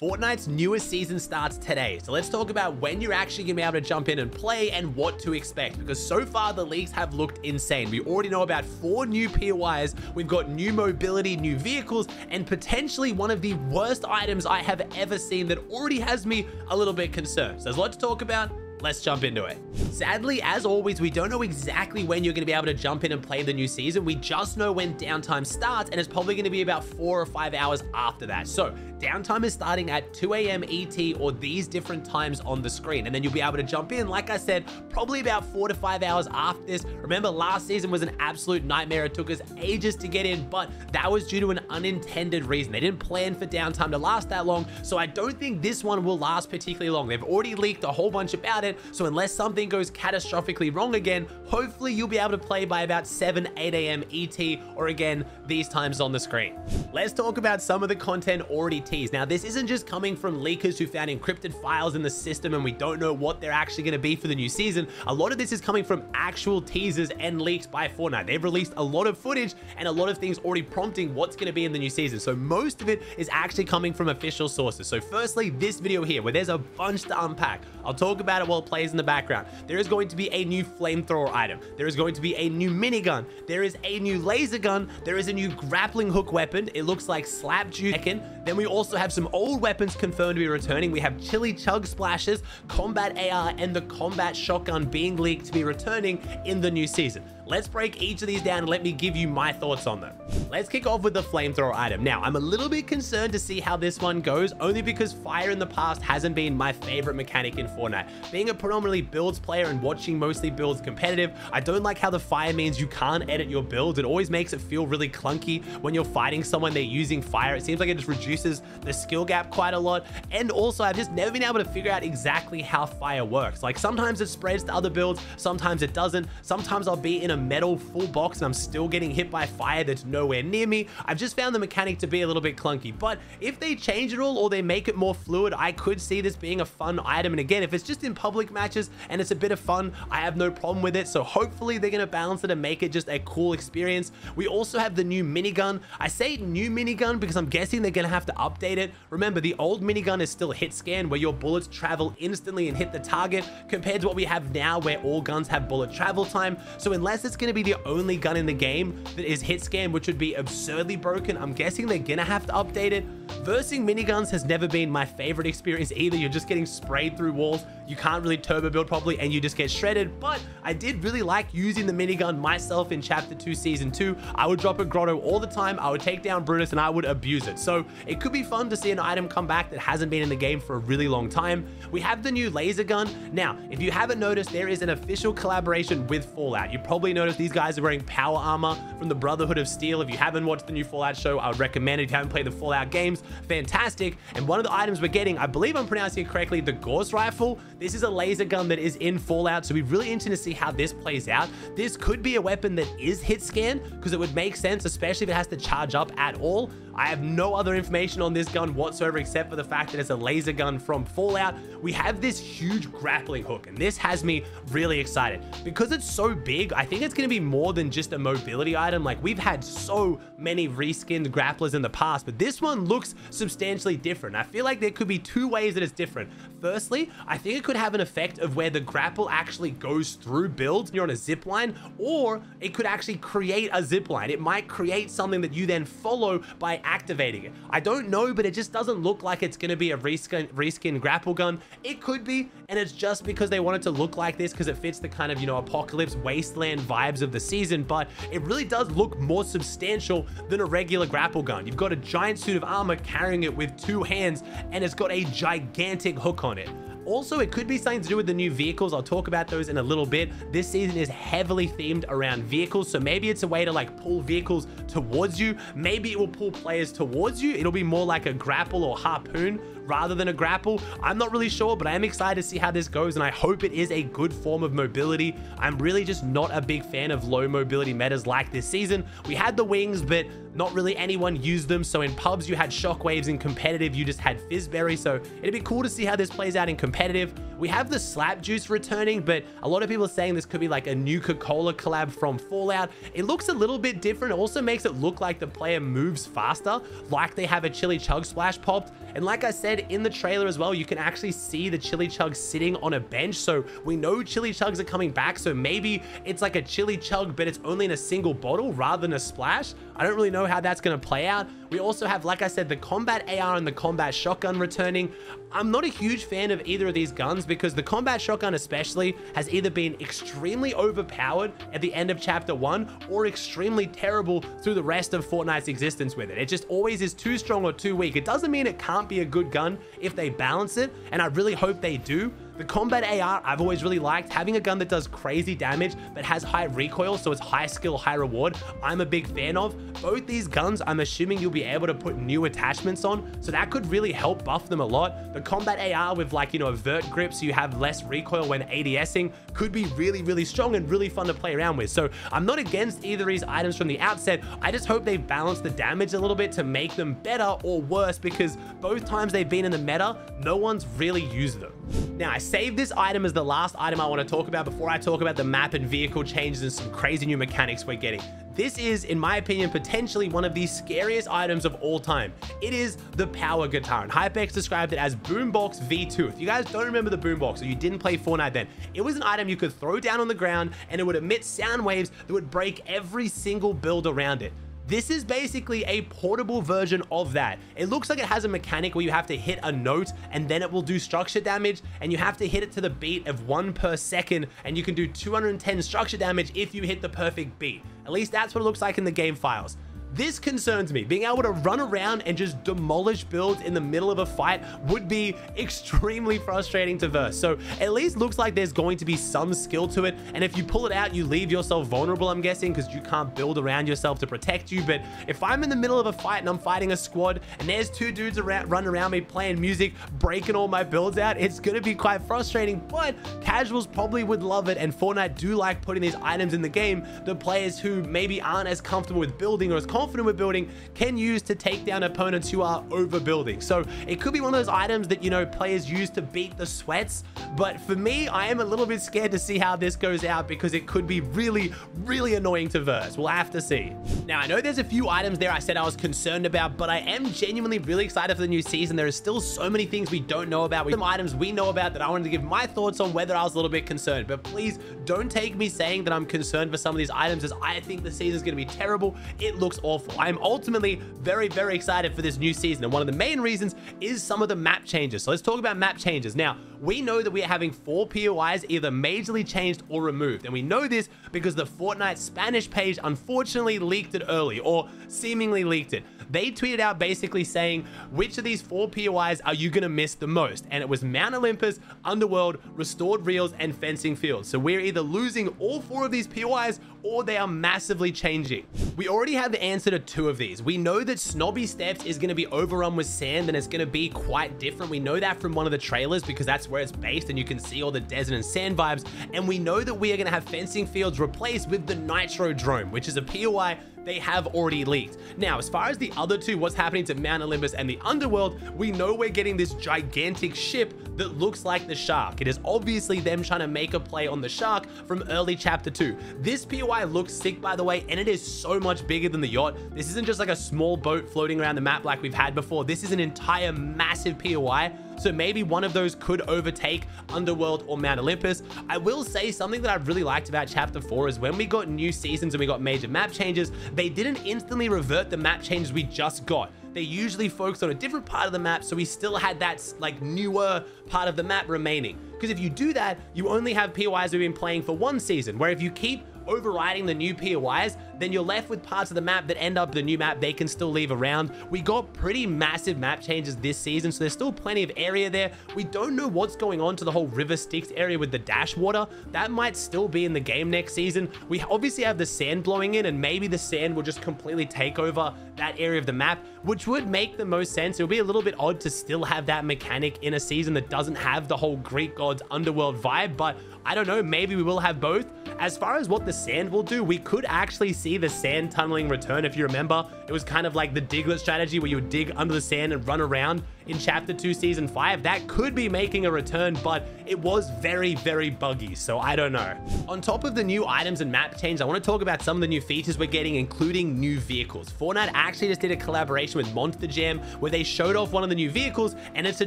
Fortnite's newest season starts today, so let's talk about when you're actually going to be able to jump in and play and what to expect, because so far the leaks have looked insane. We already know about 4 new POIs, we've got new mobility, new vehicles, and potentially one of the worst items I have ever seen that already has me a little bit concerned. So there's a lot to talk about. Let's jump into it. Sadly, as always, we don't know exactly when you're going to be able to jump in and play the new season. We just know when downtime starts, and it's probably going to be about 4 or 5 hours after that. So downtime is starting at 2 a.m. ET or these different times on the screen, and then you'll be able to jump in, like I said, probably about 4 to 5 hours after this. Remember, last season was an absolute nightmare. It took us ages to get in, but that was due to an unintended reason. They didn't plan for downtime to last that long, so I don't think this one will last particularly long. They've already leaked a whole bunch about it, so unless something goes catastrophically wrong again, hopefully you'll be able to play by about 7, 8 a.m. ET, or again, these times on the screen. Let's talk about some of the content already teased. Now, this isn't just coming from leakers who found encrypted files in the system and we don't know what they're actually going to be for the new season. A lot of this is coming from actual teasers and leaks by Fortnite. They've released a lot of footage and a lot of things already prompting what's going to be in the new season. So most of it is actually coming from official sources. So firstly, this video here, where there's a bunch to unpack. I'll talk about it while it plays in the background. There is going to be a new flamethrower item. There is going to be a new minigun. There is a new laser gun. There is a new grappling hook weapon. It looks like slap juice. Then we also have some old weapons confirmed to be returning. We have chili chug splashes, combat AR, and the combat shotgun being leaked to be returning in the new season. Let's break each of these down and let me give you my thoughts on them. Let's kick off with the flamethrower item. Now, I'm a little bit concerned to see how this one goes, only because fire in the past hasn't been my favorite mechanic in Fortnite. Being a predominantly builds player and watching mostly builds competitive, I don't like how the fire means you can't edit your builds. It always makes it feel really clunky when you're fighting someone, they're using fire. It seems like it just reduces the skill gap quite a lot. And also, I've just never been able to figure out exactly how fire works. Like, sometimes it spreads to other builds, sometimes it doesn't. Sometimes I'll be in a metal full box and I'm still getting hit by fire that's nowhere near me. I've just found the mechanic to be a little bit clunky, but if they change it all or they make it more fluid, I could see this being a fun item. And again, if it's just in public matches and it's a bit of fun, I have no problem with it. So hopefully they're going to balance it and make it just a cool experience. We also have the new minigun. I say new minigun because I'm guessing they're going to have to update it. Remember, the old minigun is still hit scan, where your bullets travel instantly and hit the target, compared to what we have now where all guns have bullet travel time. So unless it's going to be the only gun in the game that is hit scan, which would be absurdly broken, I'm guessing they're going to have to update it. Versing miniguns has never been my favorite experience either. You're just getting sprayed through walls. You can't really turbo build properly and you just get shredded. But I did really like using the minigun myself in Chapter 2 Season 2. I would drop a grotto all the time. I would take down Brutus and I would abuse it. So it could be fun to see an item come back that hasn't been in the game for a really long time. We have the new laser gun. Now, if you haven't noticed, there is an official collaboration with Fallout. You probably noticed these guys are wearing power armor from the Brotherhood of Steel. If you haven't watched the new Fallout show, I would recommend it. If you haven't played the Fallout games, fantastic. And one of the items we're getting, I believe I'm pronouncing it correctly, the Gauss rifle. This is a laser gun that is in Fallout, so we're really interested to see how this plays out. This could be a weapon that is hit scan, because it would make sense, especially if it has to charge up at all. I have no other information on this gun whatsoever except for the fact that it's a laser gun from Fallout. We have this huge grappling hook, and this has me really excited. Because it's so big, I think it's going to be more than just a mobility item. Like, we've had so many reskinned grapplers in the past, but this one looks substantially different. I feel like there could be 2 ways that it's different. Firstly, I think it could have an effect of where the grapple actually goes through builds. You're on a zip line, or it could actually create a zip line. It might create something that you then follow by activating it. I don't know, but it just doesn't look like it's going to be a reskin grapple gun. It could be, and it's just because they want it to look like this because it fits the kind of, you know, apocalypse wasteland vibes of the season, but it really does look more substantial than a regular grapple gun. You've got a giant suit of armor carrying it with 2 hands, and it's got a gigantic hook on it. Also, it could be something to do with the new vehicles. I'll talk about those in a little bit. This season is heavily themed around vehicles, so maybe it's a way to like pull vehicles towards you. Maybe it will pull players towards you. It'll be more like a grapple or harpoon rather than a grapple. I'm not really sure, but I am excited to see how this goes, and I hope it is a good form of mobility. I'm really just not a big fan of low mobility metas like this season. We had the wings, but not really anyone used them. So in pubs, you had shockwaves. In competitive, you just had fizzberry. So it'd be cool to see how this plays out in competitive. We have the slap juice returning, but a lot of people are saying this could be like a new Coca-Cola collab from Fallout. It looks a little bit different. It also makes it look like the player moves faster, like they have a chili chug splash popped. And like I said in the trailer as well, you can actually see the chili chugs sitting on a bench. So we know chili chugs are coming back. So maybe it's like a chili chug, but it's only in a single bottle rather than a splash. I don't really know how that's going to play out. We also have, like I said, the combat AR and the combat shotgun returning. I'm not a huge fan of either of these guns because the combat shotgun especially has either been extremely overpowered at the end of chapter 1 or extremely terrible through the rest of Fortnite's existence with it. It just always is too strong or too weak. It doesn't mean it can't be a good gun if they balance it, and I really hope they do. The combat AR, I've always really liked. Having a gun that does crazy damage but has high recoil, so it's high skill, high reward, I'm a big fan of. Both these guns, I'm assuming you'll be able to put new attachments on, so that could really help buff them a lot. The combat AR with, like, you know, vert grip, so you have less recoil when ADSing, could be really, really strong and really fun to play around with. So I'm not against either of these items from the outset. I just hope they balance the damage a little bit to make them better or worse, because both times they've been in the meta, no one's really used them. Now, I saved this item as the last item I want to talk about before I talk about the map and vehicle changes and some crazy new mechanics we're getting. This is, in my opinion, potentially one of the scariest items of all time. It is the power guitar, and Hypex described it as Boombox V2. If you guys don't remember the Boombox or you didn't play Fortnite then, it was an item you could throw down on the ground and it would emit sound waves that would break every single build around it. This is basically a portable version of that. It looks like it has a mechanic where you have to hit a note and then it will do structure damage, and you have to hit it to the beat of 1 per second, and you can do 210 structure damage if you hit the perfect beat. At least that's what it looks like in the game files. This concerns me. Being able to run around and just demolish builds in the middle of a fight would be extremely frustrating to verse. So at least looks like there's going to be some skill to it. And if you pull it out, you leave yourself vulnerable, I'm guessing, because you can't build around yourself to protect you. But if I'm in the middle of a fight and I'm fighting a squad and there's 2 dudes running around me playing music, breaking all my builds out, it's going to be quite frustrating. But casuals probably would love it. And Fortnite do like putting these items in the game that players who maybe aren't as comfortable with building or as confident with building can use to take down opponents who are overbuilding. So it could be one of those items that, you know, players use to beat the sweats. But for me, I am a little bit scared to see how this goes out because it could be really, really annoying to verse. We'll have to see. Now, I know there's a few items there I said I was concerned about, but I am genuinely really excited for the new season. There is still so many things we don't know about. Some items we know about that I wanted to give my thoughts on whether I was a little bit concerned. But please don't take me saying that I'm concerned for some of these items, as I think the season is going to be terrible. It looks awful. I'm ultimately very, very excited for this new season, and one of the main reasons is some of the map changes. So let's talk about map changes. Now, we know that we are having 4 POIs either majorly changed or removed, and we know this because the Fortnite Spanish page unfortunately leaked it early, or seemingly leaked it. They tweeted out basically saying, which of these 4 POIs are you going to miss the most? And it was Mount Olympus, Underworld, Restored Reels, and Fencing Fields. So we're either losing all 4 of these POIs or they are massively changing. We already have the answer to 2 of these. We know that Snobby Steps is going to be overrun with sand and it's going to be quite different. We know that from one of the trailers because that's where it's based and you can see all the desert and sand vibes. And we know that we are going to have Fencing Fields replaced with the Nitro Drome, which is a POI they have already leaked. Now, as far as the other 2, what's happening to Mount Olympus and the Underworld, we know we're getting this gigantic ship that looks like the shark. It is obviously them trying to make a play on the shark from early chapter 2. This POI looks sick, by the way, and it is so much bigger than the yacht. This isn't just like a small boat floating around the map like we've had before. This is an entire massive POI. So maybe one of those could overtake Underworld or Mount Olympus. I will say something that I really liked about chapter 4 is when we got new seasons and we got major map changes, they didn't instantly revert the map changes we just got. They usually focused on a different part of the map, so we still had that like newer part of the map remaining. Because if you do that, you only have POIs we've been playing for 1 season, where if you keep overriding the new POIs, then you're left with parts of the map that end up the new map they can still leave around. We got pretty massive map changes this season, so there's still plenty of area there. We don't know what's going on to the whole River Styx area with the dash water. That might still be in the game next season. We obviously have the sand blowing in, and maybe the sand will just completely take over that area of the map, which would make the most sense. It would be a little bit odd to still have that mechanic in a season that doesn't have the whole Greek gods underworld vibe, but I don't know, maybe we will have both. as far as what the sand will do, we could actually see the sand tunneling return. If you remember, it was kind of like the Diglett strategy where you would dig under the sand and run around in Chapter 2, Season 5. That could be making a return, but it was very, very buggy, so I don't know. On top of the new items and map change, I want to talk about some of the new features we're getting, including new vehicles. Fortnite actually just did a collaboration with Monster Jam where they showed off one of the new vehicles, and it's a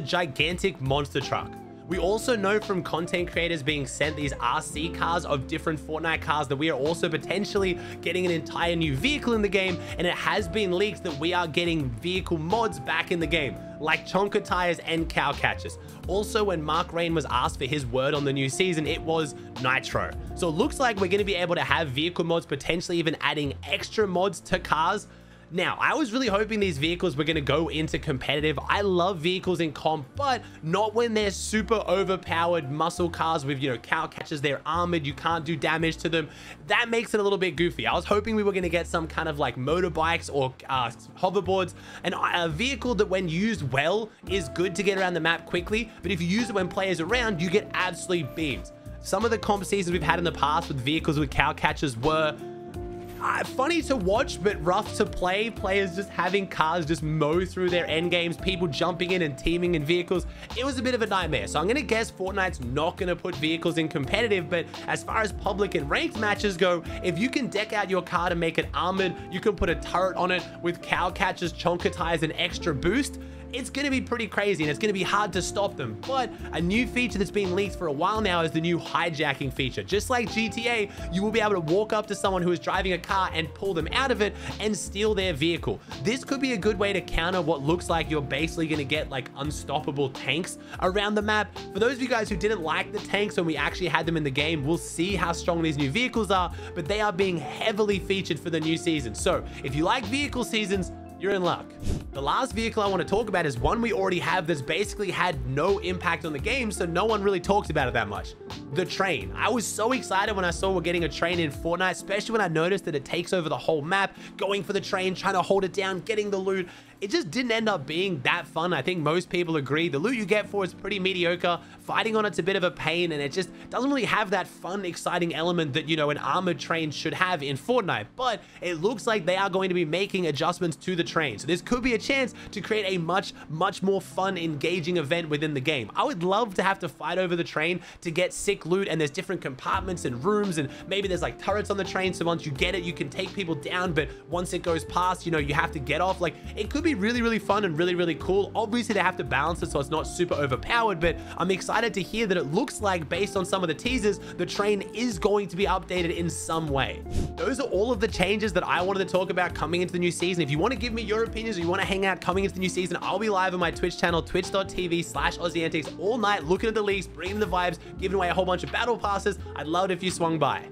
gigantic monster truck. We also know from content creators being sent these RC cars of different Fortnite cars that we are also potentially getting an entire new vehicle in the game, and it has been leaked that we are getting vehicle mods back in the game, like chonker tires and cow catchers. Also, when Mark Rain was asked for his word on the new season, it was nitro. So it looks like we're going to be able to have vehicle mods, potentially even adding extra mods to cars. Now, I was really hoping these vehicles were going to go into competitive. I love vehicles in comp, but not when they're super overpowered muscle cars with, you know, cow catchers. They're armored. You can't do damage to them. That makes it a little bit goofy. I was hoping we were going to get some kind of like motorbikes or hoverboards, and a vehicle that when used well is good to get around the map quickly. But if you use it when players are around, you get absolutely beamed. Some of the comp seasons we've had in the past with vehicles with cow catchers were funny to watch, but rough to play. Players just having cars just mow through their end games, people jumping in and teaming in vehicles. It was a bit of a nightmare. So I'm going to guess Fortnite's not going to put vehicles in competitive, but as far as public and ranked matches go, if you can deck out your car to make it armored, you can put a turret on it with cow catchers, chonker tires, and extra boost. It's going to be pretty crazy, and it's going to be hard to stop them. But a new feature that's been leaked for a while now is the new hijacking feature. Just like GTA, you will be able to walk up to someone who is driving a car and pull them out of it and steal their vehicle. This could be a good way to counter what looks like you're basically going to get like unstoppable tanks around the map. For those of you guys who didn't like the tanks when we actually had them in the game, we'll see how strong these new vehicles are, but they are being heavily featured for the new season. So if you like vehicle seasons, you're in luck. The last vehicle I want to talk about is one we already have that's basically had no impact on the game, so no one really talks about it that much. The train. I was so excited when I saw we're getting a train in Fortnite, especially when I noticed that it takes over the whole map, going for the train, trying to hold it down, getting the loot. It just didn't end up being that fun. I think most people agree. The loot you get for it's pretty mediocre. Fighting on it's a bit of a pain, and it just doesn't really have that fun, exciting element that, you know, an armored train should have in Fortnite. But it looks like they are going to be making adjustments to the train. So this could be a chance to create a much more fun, engaging event within the game. I would love to have to fight over the train to get sick loot, and there's different compartments and rooms, and maybe there's like turrets on the train, so once you get it, you can take people down, but once it goes past, you know, you have to get off. Like, it could be really fun and really cool. Obviously, they have to balance it so it's not super overpowered, but I'm excited to hear that it looks like, based on some of the teasers, the train is going to be updated in some way. Those are all of the changes that I wanted to talk about coming into the new season. If you want to give me your opinions or you want to hang out coming into the new season, I'll be live on my Twitch channel, twitch.tv/Aussie Antics, all night, looking at the leaks, bringing the vibes, giving away a whole bunch of battle passes. I'd love it if you swung by.